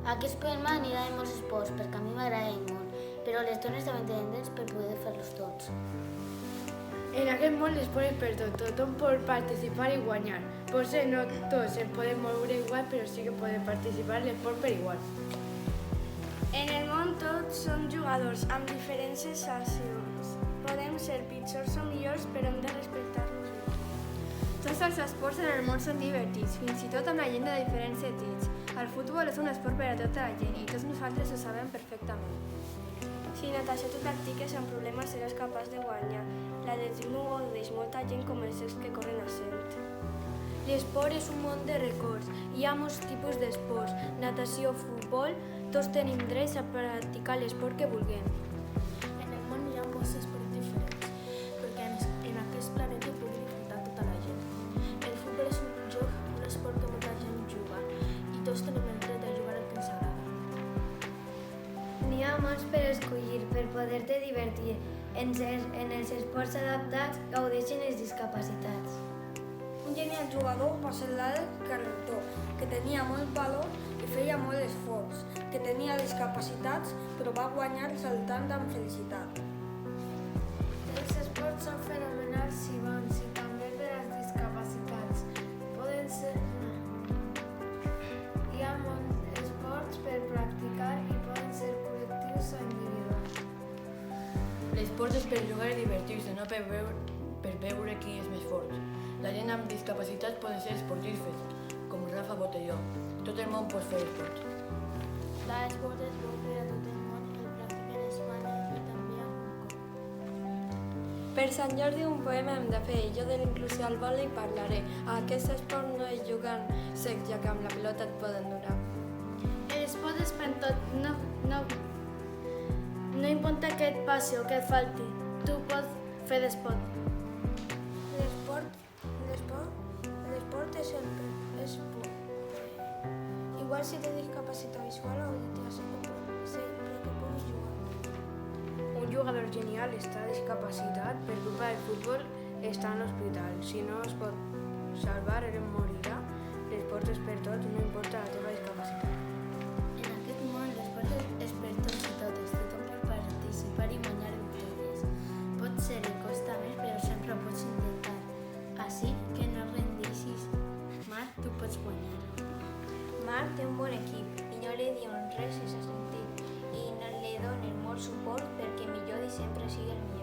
Aquest poema anirà en molts esports, perquè a mi m'agraden molt, però les dones també tenen drets per poder fer-los tots. En aquest món l'esport és per tot, tothom pot participar i guanyar. Potser no tots ens podem moure igual, però sí que podem participar en l'esport per igual. En el món tots som jugadors amb diferents sensacions. Podem ser pitjors o millors, però hem de respectar-nos. Tots els esports en el món són divertits, fins i tot amb la gent de diferents etnies. El futbol és un esport per a tota la gent i tots nosaltres ho sabem perfectament. Si natació tu practiques amb problemes seràs capaç de guanyar. L'atletisme ho gaudeix molta gent com els seus que corren a 100. L'esport és un món de records. Hi ha molts tipus d'esports. Natació, futbol, tots tenim drets a practicar l'esport que vulguem. En el món hi ha molts esports diferents, perquè en aquest planeta pot disfrutar tota la gent. El futbol és un joc, un esport que molta gent juga, i tots tenim el dret a jugar al que ens agrada. N'hi ha molts per escollir, per poder-te divertir. En els esports adaptats gaudeixen els discapacitats. Un genial jugador va ser l'Àlex Carretó, que tenia molt valor i feia molt esforç, que tenia discapacitats però va guanyar saltant amb felicitat. Els esports són fenomenals i bons i també per als discapacitats. Poden ser... Hi ha molts esports per practicar i poden ser col·lectius o individuals. L'esport és per jugar i divertir-se, no per veure qui és més fort. La gent amb discapacitats poden ser esportistes, com Rafa Botelló. Tot el món pot fer esport. L'esport és bo per a tot el món, el practiquen a Espanya i també a Hong Kong. Per Sant Jordi un poema hem de fer, jo de l'inclusió al vòlei parlaré. A aquest esport no es juguen sec, ja que amb la pilota et poden durar. L'esport és per tot, no importa què et passi o què et falti, tu pots fer d'esport. L'esport és por. Igual si té discapacitat visual o auditiva sempre que pugui jugar. Un jugador genial està discapacitat per culpa del futbol, està a l'hospital. Si no es pot salvar, ell morirà. L'esport és per tots, no importa la teva discapacitat. En aquest món l'esport és per tots i totes. Tothom pot participar i guanyar victòries. Pot ser que costa més, però sempre ho pots intentar. Així que no et rendeixis. Marc, tu pots guanyar. Marc té un bon equip i no li diuen res sense sentit i no li donen molt suport perquè millor i sempre sigui el millor.